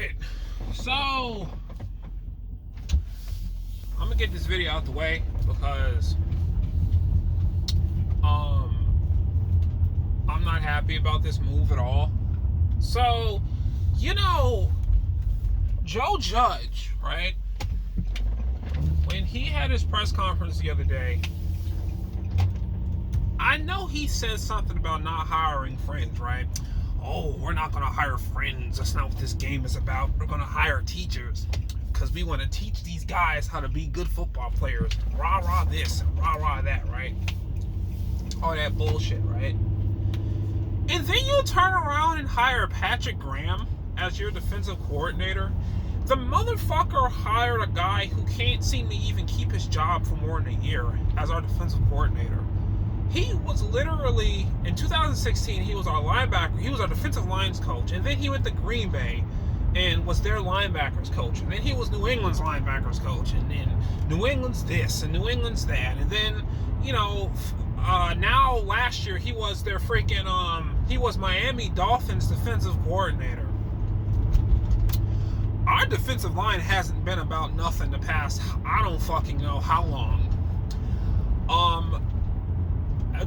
Alright, so I'm gonna get this video out the way because I'm not happy about this move at all. So, Joe Judge, right? When he had his press conference the other day, I know he said something about not hiring friends, right? Oh, we're not going to hire friends. That's not what this game is about. We're going to hire teachers because we want to teach these guys how to be good football players. Rah, rah this and rah, rah that, right? All that bullshit, right? And then you turn around and hire Patrick Graham as your defensive coordinator. The motherfucker hired a guy who can't seem to even keep his job for more than a year as our defensive coordinator. He was literally, in 2016, he was our linebacker. He was our defensive lines coach. And then he went to Green Bay and was their linebackers coach. And then he was New England's linebackers coach. And then New England's this and New England's that. And then, now last year he was their he was Miami Dolphins defensive coordinator. Our defensive line hasn't been about nothing the past, I don't fucking know how long.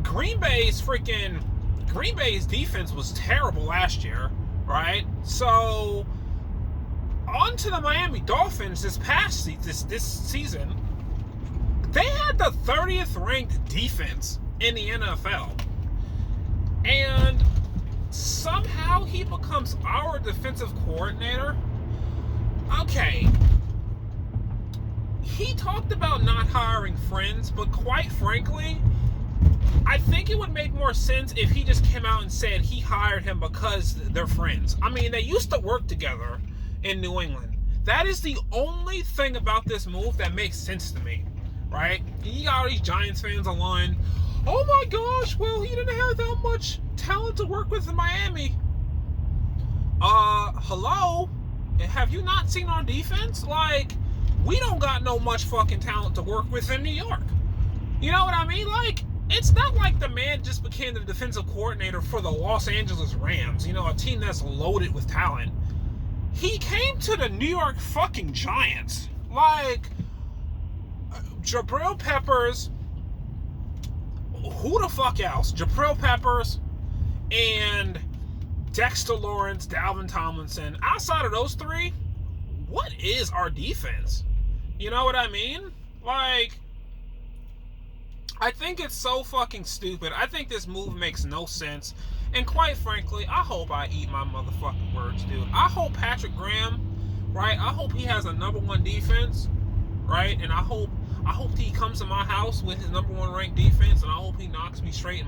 Green Bay's defense was terrible last year, right? So on to the Miami Dolphins this season. They had the 30th ranked defense in the NFL. And somehow he becomes our defensive coordinator. Okay. He talked about not hiring friends, but quite frankly, I think it would make more sense if he just came out and said he hired him because they're friends. I mean, they used to work together in New England. That is the only thing about this move that makes sense to me, right? You got all these Giants fans online. Oh my gosh, well, he didn't have that much talent to work with in Miami. Hello? Have you not seen our defense? Like, we don't got no much fucking talent to work with in New York. You know what I mean? Like, it's not like the man just became the defensive coordinator for the Los Angeles Rams, a team that's loaded with talent. He came to the New York fucking Giants. Like, Jabril Peppers, who the fuck else? Jabril Peppers and Dexter Lawrence, Dalvin Tomlinson. Outside of those three, what is our defense? You know what I mean? Like, I think it's so fucking stupid. I think this move makes no sense. And quite frankly, I hope I eat my motherfucking words, dude. I hope Patrick Graham, right? I hope he has a number one defense, right? And I hope he comes to my house with his number one ranked defense, and I hope he knocks me straight in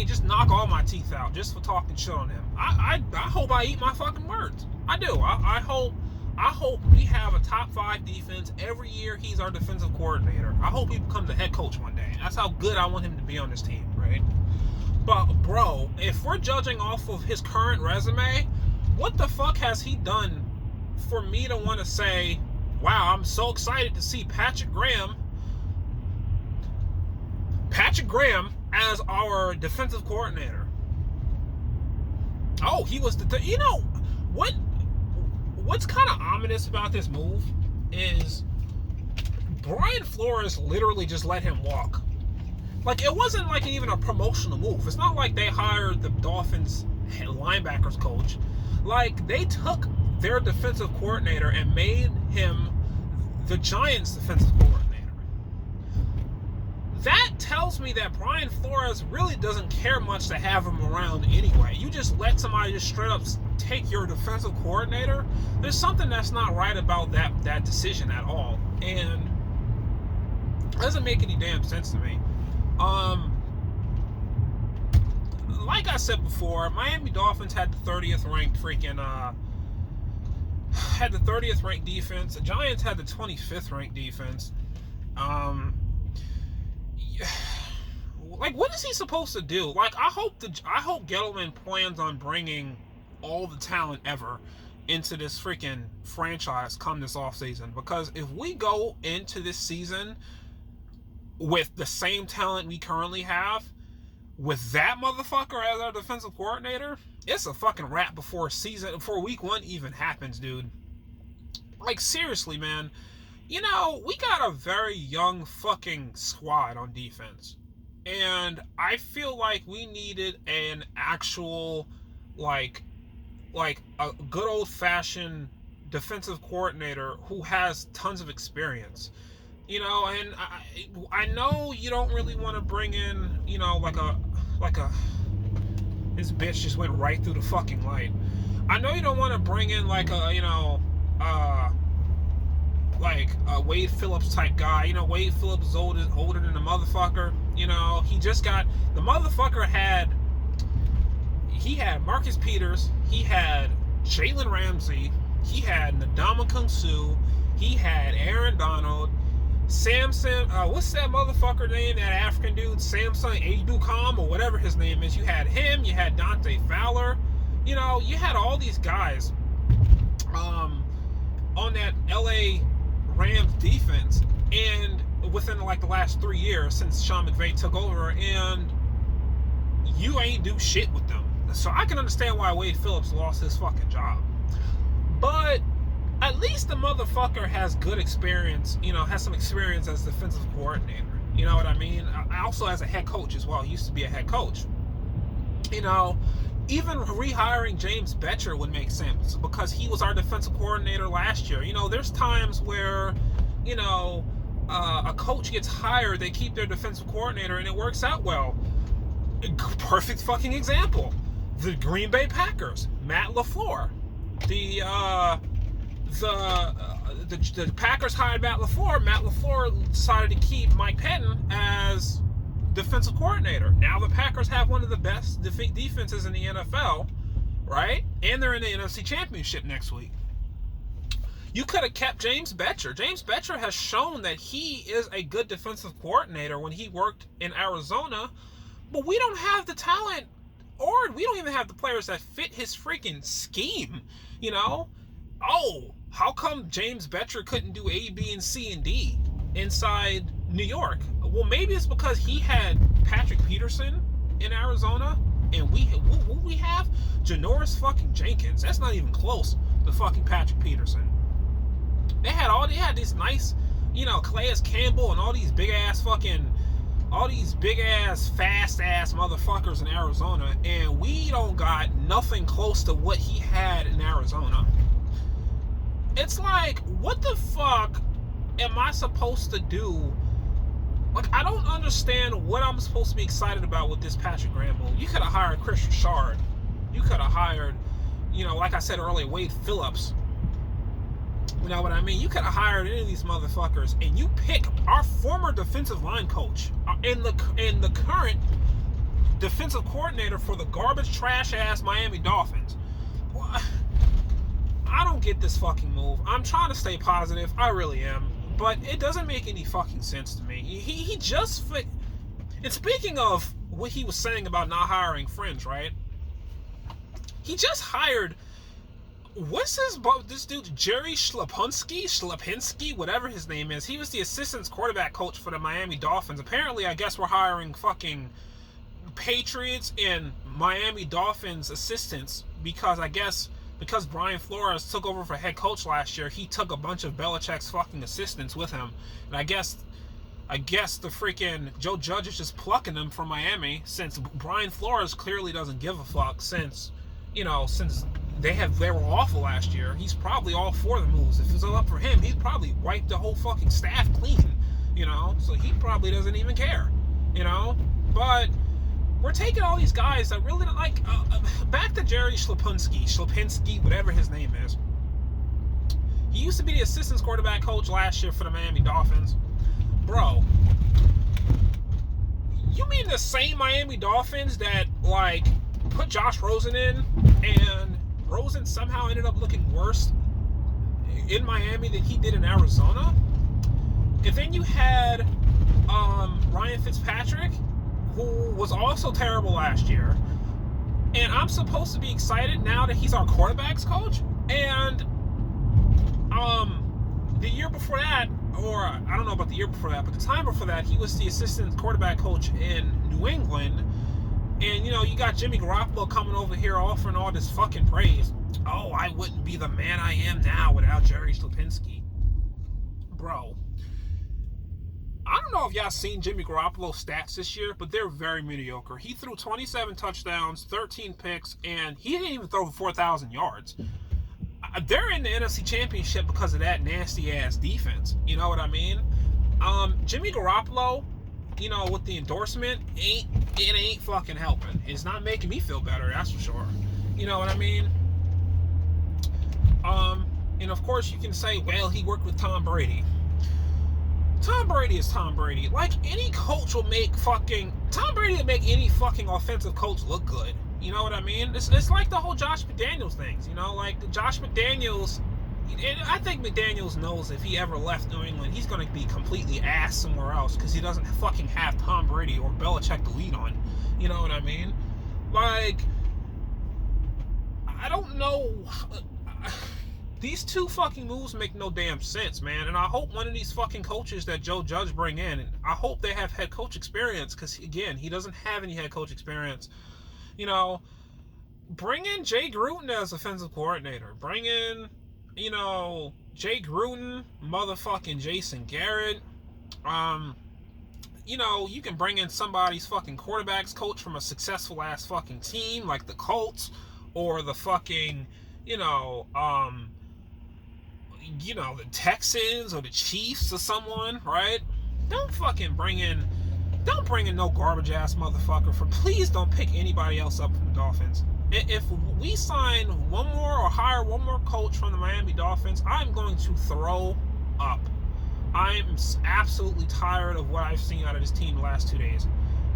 just knock all my teeth out just for talking shit on him. I hope I eat my fucking words. I do. I hope we have a top 5 defense every year. He's our defensive coordinator. I hope he becomes a head coach one day. That's how good I want him to be on this team, right? But bro, if we're judging off of his current resume, what the fuck has he done for me to want to say, wow, I'm so excited to see Patrick Graham as our defensive coordinator? Oh, he was what's kind of ominous about this move is Brian Flores literally just let him walk. Like, it wasn't like even a promotional move. It's not like they hired the Dolphins linebackers coach. Like, they took their defensive coordinator and made him the Giants defensive coordinator. That tells me that Brian Flores really doesn't care much to have him around anyway. You just let somebody just straight up take your defensive coordinator. There's something that's not right about that decision at all. And it doesn't make any damn sense to me. Like I said before, Miami Dolphins had the 30th ranked defense. The Giants had the 25th ranked defense. Like, what is he supposed to do? Like, I hope Gettleman plans on bringing all the talent ever into this freaking franchise come this offseason. Because if we go into this season with the same talent we currently have, with that motherfucker as our defensive coordinator, it's a fucking wrap before week 1 even happens, dude. Like, seriously, man. We got a very young fucking squad on defense. And I feel like we needed an actual, like a good old-fashioned defensive coordinator who has tons of experience. And I know you don't really want to bring in, this bitch just went right through the fucking light. I know you don't want to bring in like a Wade Phillips type guy. Wade Phillips is older than the motherfucker. He just got, the motherfucker had Marcus Peters, he had Jalen Ramsey, he had Ndamukong Suh, he had Aaron Donald, Samson, what's that motherfucker name, that African dude, Samson Ebukam, or whatever his name is. You had him, you had Dante Fowler, you had all these guys on that LA Rams defense, and within the last 3 years since Sean McVay took over, and you ain't do shit with them. So I can understand why Wade Phillips lost his fucking job. But at least the motherfucker has good experience, has some experience as defensive coordinator. You know what I mean? Also as a head coach as well. He used to be a head coach. Even rehiring James Bettcher would make sense because he was our defensive coordinator last year. There's times where, a coach gets hired, they keep their defensive coordinator, and it works out well. Perfect fucking example. The Green Bay Packers, Matt LaFleur. The Packers hired Matt LaFleur. Matt LaFleur decided to keep Mike Pettin as defensive coordinator. Now the Packers have one of the best defenses in the NFL, right? And they're in the NFC Championship next week. You could have kept James Bettcher. James Bettcher has shown that he is a good defensive coordinator when he worked in Arizona, but we don't have the talent, or we don't even have the players that fit his freaking scheme, Oh, how come James Bettcher couldn't do A, B, and C, and D inside New York? Well, maybe it's because he had Patrick Peterson in Arizona, and we have Janoris fucking Jenkins. That's not even close to fucking Patrick Peterson. They had these nice, Calais Campbell and all these big ass fast ass motherfuckers in Arizona, and we don't got nothing close to what he had in Arizona. It's like, what the fuck am I supposed to do? I don't understand what I'm supposed to be excited about with this Patrick Graham move. You could have hired Chris Richard. You could have hired, like I said earlier, Wade Phillips. You know what I mean? You could have hired any of these motherfuckers, and you pick our former defensive line coach and the current defensive coordinator for the garbage trash ass Miami Dolphins. I don't get this fucking move. I'm trying to stay positive. I really am. But it doesn't make any fucking sense to me. He just... And speaking of what he was saying about not hiring friends, right? He just hired... this dude, Jerry Schlepinski, whatever his name is. He was the assistant quarterback coach for the Miami Dolphins. Apparently, I guess we're hiring fucking Patriots and Miami Dolphins assistants because Brian Flores took over for head coach last year, he took a bunch of Belichick's fucking assistants with him. And I guess the freaking Joe Judge is just plucking them from Miami, since Brian Flores clearly doesn't give a fuck since they were awful last year. He's probably all for the moves. If it was up for him, he'd probably wipe the whole fucking staff clean, so he probably doesn't even care, but we're taking all these guys that really don't like. Back to Jerry Schlepinski, whatever his name is. He used to be the assistant quarterback coach last year for the Miami Dolphins. Bro, you mean the same Miami Dolphins that put Josh Rosen in, and Rosen somehow ended up looking worse in Miami than he did in Arizona? And then you had Ryan Fitzpatrick, who was also terrible last year, and I'm supposed to be excited now that he's our quarterbacks coach. And the year before that, or I don't know about the year before that, but the time before that, he was the assistant quarterback coach in New England, And, you got Jimmy Garoppolo coming over here offering all this fucking praise. Oh, I wouldn't be the man I am now without Jerry Lipinski. Bro, I don't know if y'all seen Jimmy Garoppolo's stats this year, but they're very mediocre. He threw 27 touchdowns, 13 picks, and he didn't even throw for 4,000 yards. They're in the NFC Championship because of that nasty-ass defense. You know what I mean? Jimmy Garoppolo, with the endorsement, it ain't fucking helping. It's not making me feel better, that's for sure. You know what I mean? And of course you can say, well, he worked with Tom Brady. Tom Brady is Tom Brady. Like, any coach will make Tom Brady will make any fucking offensive coach look good. You know what I mean? It's like the whole Josh McDaniels things, like Josh McDaniels. And I think McDaniels knows if he ever left New England, he's going to be completely ass somewhere else because he doesn't fucking have Tom Brady or Belichick to lead on. You know what I mean? Like, I don't know. These two fucking moves make no damn sense, man. And I hope one of these fucking coaches that Joe Judge bring in, I hope they have head coach experience because, again, he doesn't have any head coach experience. Bring in Jay Gruden as offensive coordinator. Bring in, Jay Gruden, motherfucking Jason Garrett. You can bring in somebody's fucking quarterbacks coach from a successful ass fucking team like the Colts or the fucking, the Texans or the Chiefs or someone, right? Don't bring in no garbage ass motherfucker. Please don't pick anybody else up from the Dolphins. If we sign one more or hire one more coach from the Miami Dolphins, I'm going to throw up. I'm absolutely tired of what I've seen out of this team the last 2 days.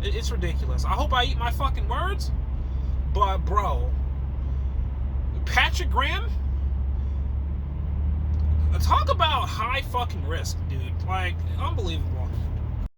It's ridiculous. I hope I eat my fucking words, but bro, Patrick Graham, talk about high fucking risk, dude. Like, unbelievable.